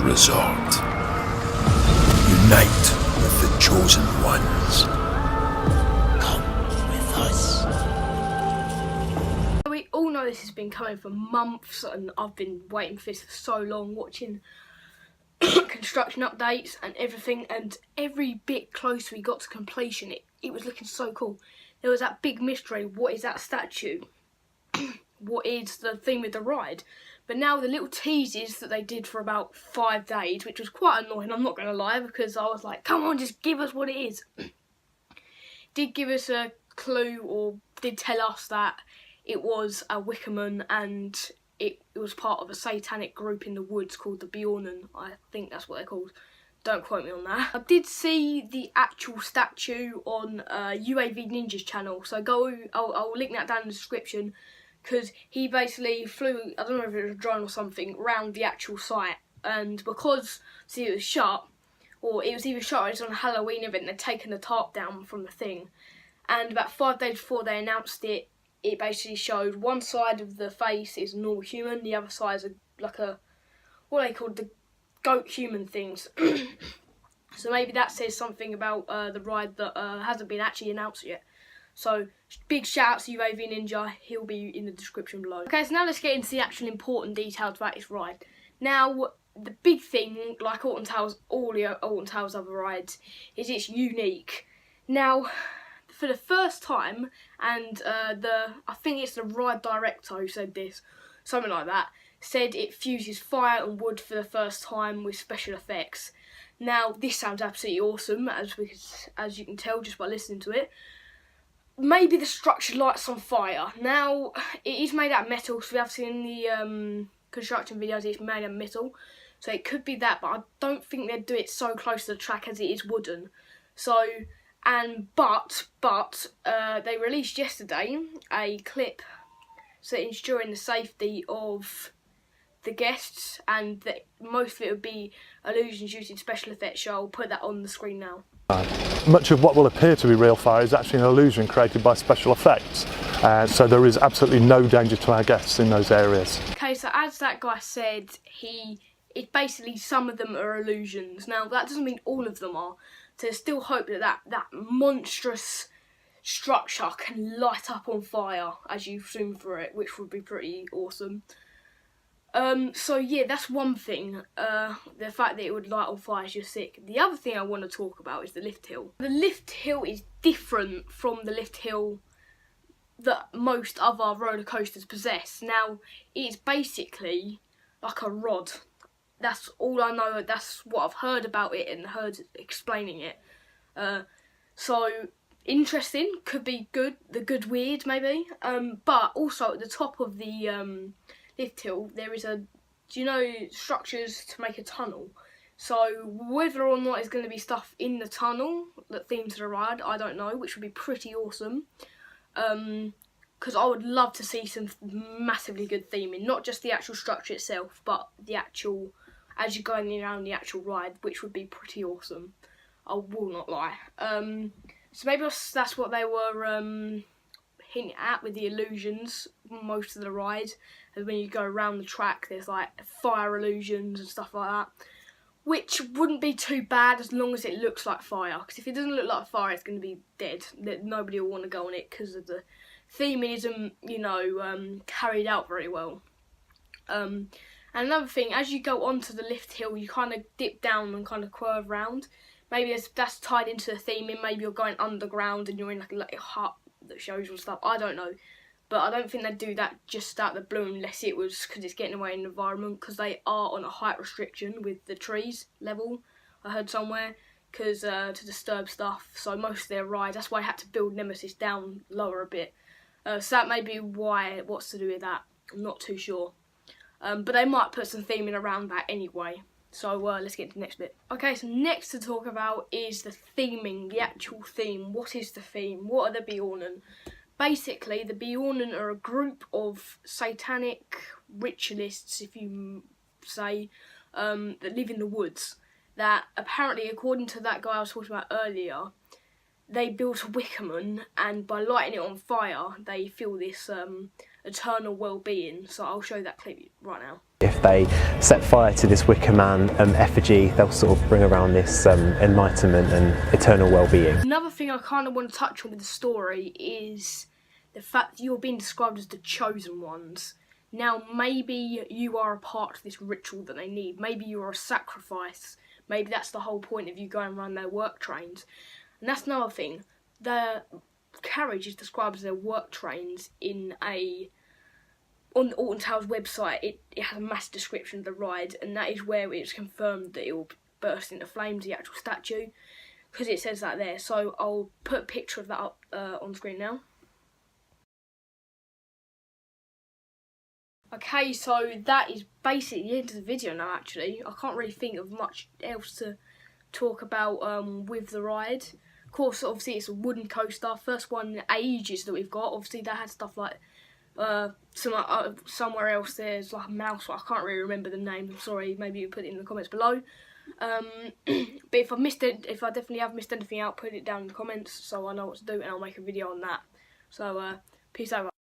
resort. Unite with the chosen ones. Come with us. We all know this has been coming for months, and I've been waiting for this for so long, watching construction updates and everything, and every bit closer we got to completion, it was looking so cool. There was that big mystery, what is that statue? What is the theme of the ride? But now the little teases that they did for about 5 days, which was quite annoying, I'm not going to lie, because I was like, come on, just give us what it is. Did give us a clue, or did tell us that it was a Wickerman, and it was part of a satanic group in the woods called the Bjornen. I think that's what they're called. Don't quote me on that. I did see the actual statue on UAV Ninja's channel, so I'll link that down in the description, because he basically flew, I don't know if it was a drone or something, around the actual site, and because it was shut, or it was either shut or it was on a Halloween event, they'd taken the tarp down from the thing, and about 5 days before they announced it, it basically showed one side of the face is a normal human, the other side is like a, what are they called, the goat human things. So maybe that says something about the ride that hasn't been actually announced yet. So big shout out to UAV Ninja, he'll be in the description below. Okay, so now let's get into the actual important details about this ride. Now, the big thing, like Alton Towers, all the Alton Towers other rides, is it's unique. Now, for the first time, and I think it's the ride director who said this, something like that, said it fuses fire and wood for the first time with special effects. Now, this sounds absolutely awesome, as you can tell just by listening to it. Maybe the structure lights on fire. Now, it is made out of metal, so we have seen in the construction videos it's made out of metal. So it could be that, but I don't think they'd do it so close to the track as it is wooden. So, but they released yesterday a clip so ensuring the safety of the guests, and that most of it would be illusions using special effects, so I'll put that on the screen now. Much of what will appear to be real fire is actually an illusion created by special effects, so there is absolutely no danger to our guests in those areas. Okay, so as that guy said, it's basically some of them are illusions. Now that doesn't mean all of them are, so there's still hope that monstrous structure can light up on fire as you zoom through it, which would be pretty awesome. So yeah, that's one thing, the fact that it would light on fire is just sick. The other thing I want to talk about is the lift hill. The lift hill is different from the lift hill that most other roller coasters possess. Now, it's basically like a rod. That's all I know, that's what I've heard about it and heard explaining it. So, interesting, could be good, the good weird maybe, but also at the top of the lift hill there is structures to make a tunnel. So whether or not there's going to be stuff in the tunnel that themes the ride, I don't know, which would be pretty awesome, because I would love to see some massively good theming, not just the actual structure itself, but the actual, as you're going around the actual ride, which would be pretty awesome, I will not lie. So maybe that's what they were hinting at with the illusions, most of the ride, and when you go around the track there's like fire illusions and stuff like that, which wouldn't be too bad as long as it looks like fire, because if it doesn't look like fire it's going to be dead. Nobody will want to go on it because of the theming isn't carried out very well. And another thing, as you go onto the lift hill you kind of dip down and kind of curve round. Maybe that's tied into the theming, maybe you're going underground and you're in like a little hut that shows you stuff, I don't know. But I don't think they'd do that just out the blue unless it was because it's getting away in the environment, because they are on a height restriction with the trees level, I heard somewhere, because to disturb stuff. So most of their rides, that's why I had to build Nemesis down lower a bit. So that may be why, what's to do with that, I'm not too sure. But they might put some theming around that anyway. So let's get to the next bit. Okay, so next to talk about is the theming, the actual theme. What is the theme? What are the Bjornen? Basically, the Bjornen are a group of satanic ritualists, if you say, that live in the woods. That apparently, according to that guy I was talking about earlier, they built a Wickerman, and by lighting it on fire, they feel this eternal well-being. So I'll show that clip right now. If they set fire to this Wickerman effigy, they'll sort of bring around this enlightenment and eternal well-being. Another thing I kind of want to touch on with the story is the fact that you're being described as the chosen ones. Now, maybe you are a part of this ritual that they need. Maybe you are a sacrifice. Maybe that's the whole point of you going around their work trains. And that's another thing. The carriage is described as their work trains on the Alton Tales website. It has a massive description of the ride, and that is where it's confirmed that it will burst into flames, the actual statue, because it says that there. So I'll put a picture of that up on screen now. Okay, so that is basically the end of the video now, actually. I can't really think of much else to talk about with the ride. Of course, obviously it's a wooden coaster, first one in ages that we've got. Obviously they had stuff like somewhere else there's like a mouse, I can't really remember the name, I'm sorry, maybe you put it in the comments below. But if I definitely have missed anything out, put it down in the comments so I know what to do, and I'll make a video on that. So peace out.